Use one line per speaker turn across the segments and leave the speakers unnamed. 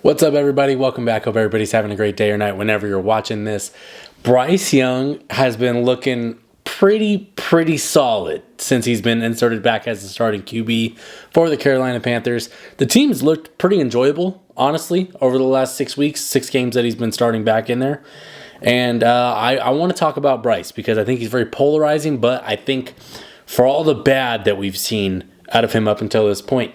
What's up, everybody? Welcome back. Hope everybody's having a great day or night whenever you're watching this. Bryce Young has been looking pretty solid since he's been inserted back as the starting QB for the Carolina Panthers. The team's looked pretty enjoyable, honestly, over the last 6 weeks, 6 games that he's been starting back in there. And I want to talk about Bryce because I think he's very polarizing, but I think for all the bad that we've seen out of him up until this point,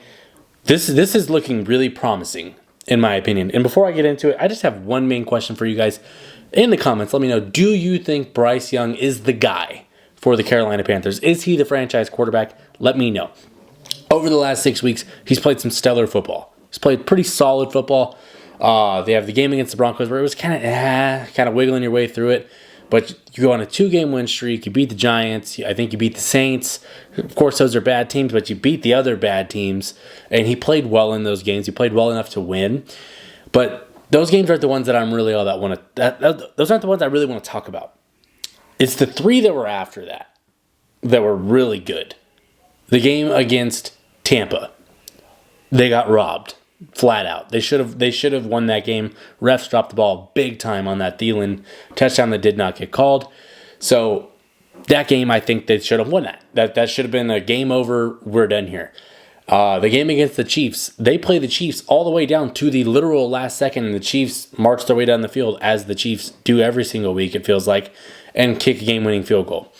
this is looking really promising, in my opinion. And before I get into it, I just have one main question for you guys. In the comments, let me know, do you think Bryce Young is the guy for the Carolina Panthers? Is he the franchise quarterback? Let me know. Over the last 6 weeks, he's played some stellar football. He's played pretty solid football. They have the game against the Broncos where it was kind of wiggling your way through it. But you go on a 2-game win streak. You beat the Giants. I think you beat the Saints. Of course, those are bad teams, but you beat the other bad teams. And he played well in those games. He played well enough to win. But those games aren't the ones that I'm really those aren't the ones I really want to talk about. It's the 3 that were after that were really good. The game against Tampa, they got robbed. Flat out. They should have won that game. Refs dropped the ball big time on that Thielen touchdown that did not get called. So that game, I think they should have won that. That should have been a game over. We're done here. The game against the Chiefs, they play the Chiefs all the way down to the literal last second, and the Chiefs march their way down the field as the Chiefs do every single week, it feels like, and kick a game-winning field goal.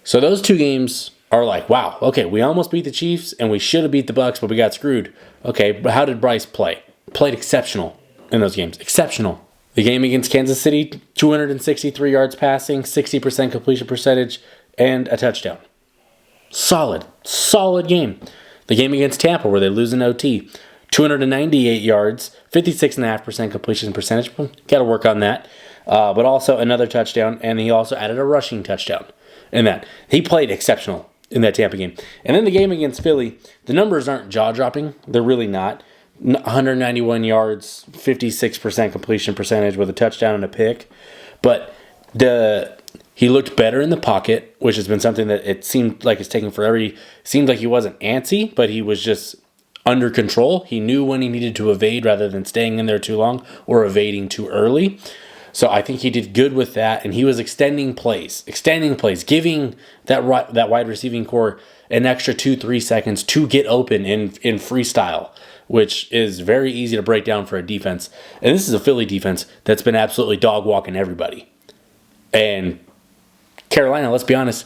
So those 2 games are like, wow, okay, we almost beat the Chiefs, and we should have beat the Bucs, but we got screwed. Okay, but how did Bryce play? Played exceptional in those games. Exceptional. The game against Kansas City, 263 yards passing, 60% completion percentage, and a touchdown. Solid game. The game against Tampa, where they lose in OT, 298 yards, 56.5% completion percentage. Got to work on that. But also another touchdown, and he also added a rushing touchdown in that. He played exceptional in that Tampa game. And then the game against Philly, the numbers aren't jaw-dropping. They're really not. 191 yards, 56% completion percentage with a touchdown and a pick. But he looked better in the pocket, which has been something that it seemed like it's taking forever. It seemed like he wasn't antsy, but he was just under control. He knew when he needed to evade rather than staying in there too long or evading too early. So I think he did good with that, and he was extending plays, giving that wide receiving core an extra 2-3 seconds to get open in freestyle, which is very easy to break down for a defense. And this is a Philly defense that's been absolutely dog-walking everybody. And Carolina, let's be honest,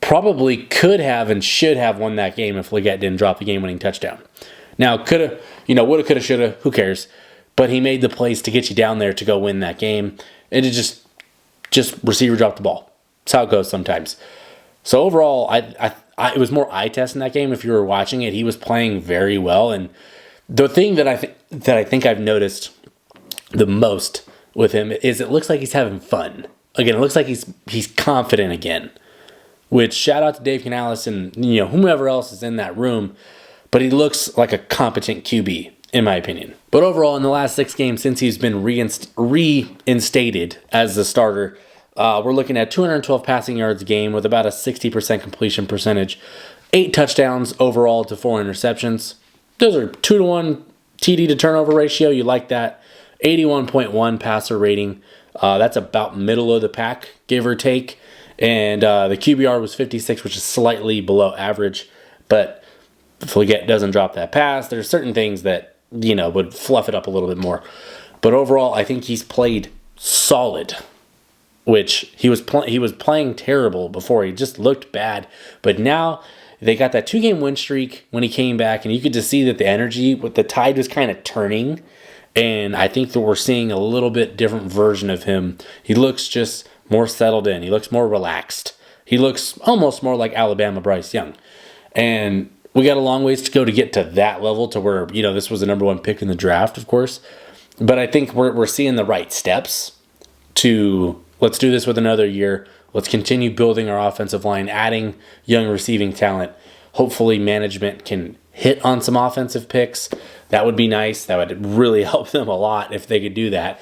probably could have and should have won that game if Leggett didn't drop the game-winning touchdown. Now, woulda, coulda, shoulda, who cares? But he made the plays to get you down there to go win that game. And it just receiver dropped the ball. That's how it goes sometimes. So overall, it was more eye test in that game. If you were watching it, he was playing very well. And the thing that I think I've noticed the most with him is it looks like he's having fun. Again, it looks like he's confident again. Which, shout out to Dave Canales and whomever else is in that room. But he looks like a competent QB, in my opinion. But overall, in the last 6 games since he's been reinstated as the starter, we're looking at 212 passing yards a game with about a 60% completion percentage, 8 touchdowns overall to 4 interceptions. Those are 2-to-1 TD to turnover ratio. You like that. 81.1 passer rating. That's about middle of the pack, give or take. And the QBR was 56, which is slightly below average. But if Leggett doesn't drop that pass, there's certain things that would fluff it up a little bit more. But overall, I think he's played solid, which he was playing terrible before. He just looked bad. But now they got that 2-game win streak when he came back, and you could just see that the energy, the tide was kind of turning. And I think that we're seeing a little bit different version of him. He looks just more settled in. He looks more relaxed. He looks almost more like Alabama Bryce Young. And we got a long ways to go to get to that level to where, this was the number 1 pick in the draft, of course. But I think we're seeing the right steps to let's do this with another year. Let's continue building our offensive line, adding young receiving talent. Hopefully management can hit on some offensive picks. That would be nice. That would really help them a lot if they could do that.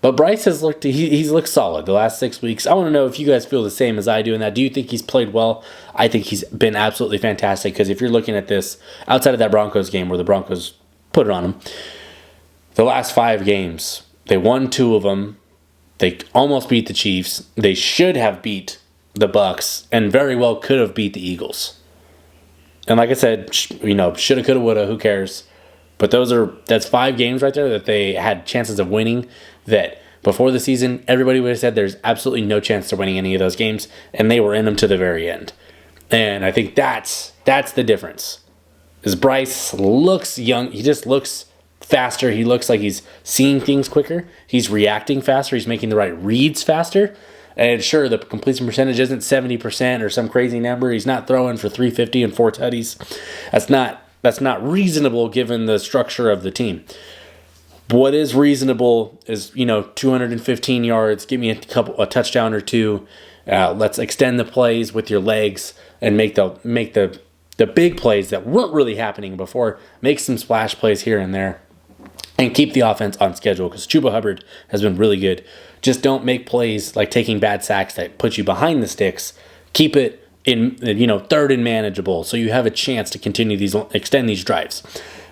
But Bryce has he's looked solid the last 6 weeks. I want to know if you guys feel the same as I do in that. Do you think he's played well? I think he's been absolutely fantastic because if you're looking at this outside of that Broncos game where the Broncos put it on him, The last 5 games, they won 2 of them. They almost beat the Chiefs. They should have beat the Bucks and very well could have beat the Eagles. And like I said, shoulda, coulda, woulda, who cares? But that's 5 games right there that they had chances of winning that before the season, everybody would have said there's absolutely no chance they're winning any of those games, and they were in them to the very end. And I think that's the difference. Is Bryce looks young. He just looks faster. He looks like he's seeing things quicker. He's reacting faster. He's making the right reads faster. And sure, the completion percentage isn't 70% or some crazy number. He's not throwing for 350 and 4 tutties. That's not reasonable given the structure of the team. What is reasonable is 215 yards. Give me a touchdown or 2. Let's extend the plays with your legs and make the big plays that weren't really happening before. Make some splash plays here and there. And keep the offense on schedule because Chuba Hubbard has been really good. Just don't make plays like taking bad sacks that put you behind the sticks. Keep it in 3rd and manageable so you have a chance to extend these drives.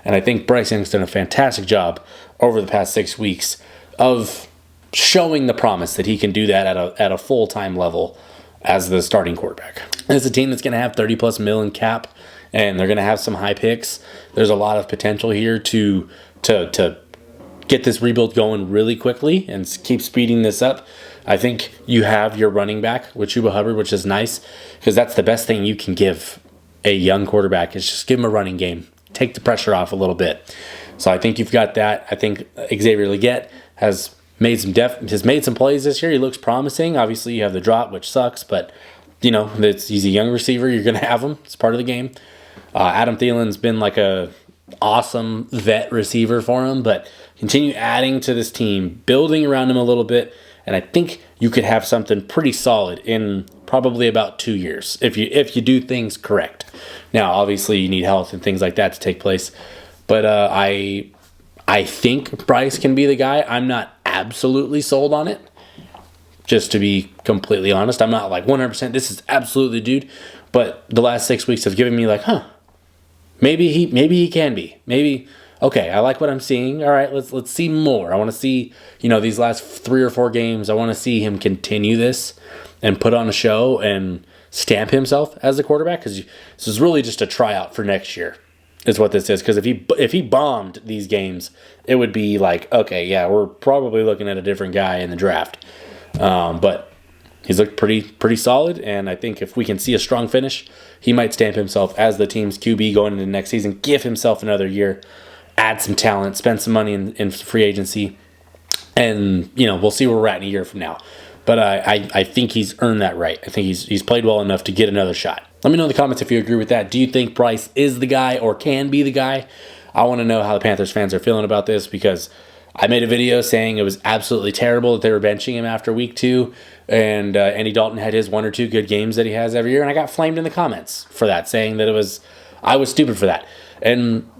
And I think Bryce Young's done a fantastic job over the past 6 weeks of showing the promise that he can do that at a full-time level as the starting quarterback. It's a team that's going to have 30+ million in cap, and they're going to have some high picks. There's a lot of potential here to get this rebuild going really quickly and keep speeding this up. I think you have your running back with Chuba Hubbard, which is nice because that's the best thing you can give a young quarterback is just give him a running game. Take the pressure off a little bit. So I think you've got that. I think Xavier Legette has made some plays this year. He looks promising. Obviously, you have the drop, which sucks, but he's a young receiver. You're going to have him. It's part of the game. Adam Thielen's been like a awesome vet receiver for him, but continue adding to this team, building around him a little bit, and I think you could have something pretty solid in probably about 2 years if you do things correct. Now, obviously, you need health and things like that to take place, but I think Bryce can be the guy. I'm not absolutely sold on it. Just to be completely honest, I'm not like 100%. This is absolutely the dude, but the last 6 weeks have given me like, maybe he can be. Maybe, okay, I like what I'm seeing. All right, let's see more. I want to see, these last 3 or 4 games, I want to see him continue this and put on a show and stamp himself as a quarterback because this is really just a tryout for next year is what this is. Because if he bombed these games, it would be like, okay, yeah, we're probably looking at a different guy in the draft. But he's looked pretty solid, and I think if we can see a strong finish, he might stamp himself as the team's QB going into the next season, give himself another year, add some talent, spend some money in free agency, and we'll see where we're at in a year from now. But I think he's earned that right. I think he's played well enough to get another shot. Let me know in the comments if you agree with that. Do you think Bryce is the guy or can be the guy? I want to know how the Panthers fans are feeling about this because I made a video saying it was absolutely terrible that they were benching him after week 2, and Andy Dalton had his 1 or 2 good games that he has every year, and I got flamed in the comments for that, saying that I was stupid for that. And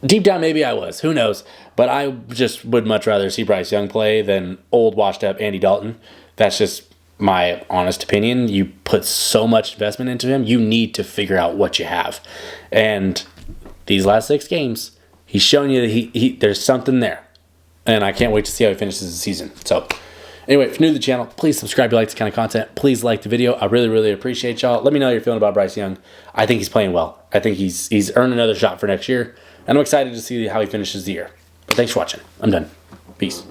deep down, maybe I was. Who knows? But I just would much rather see Bryce Young play than old, washed-up Andy Dalton. That's just my honest opinion. You put so much investment into him, you need to figure out what you have. And these last 6 games, he's shown you that there's something there. And I can't wait to see how he finishes the season. So, anyway, if you're new to the channel, please subscribe if you like this kind of content. Please like the video. I really, really appreciate y'all. Let me know how you're feeling about Bryce Young. I think he's playing well. I think he's earned another shot for next year. And I'm excited to see how he finishes the year. But thanks for watching. I'm done. Peace.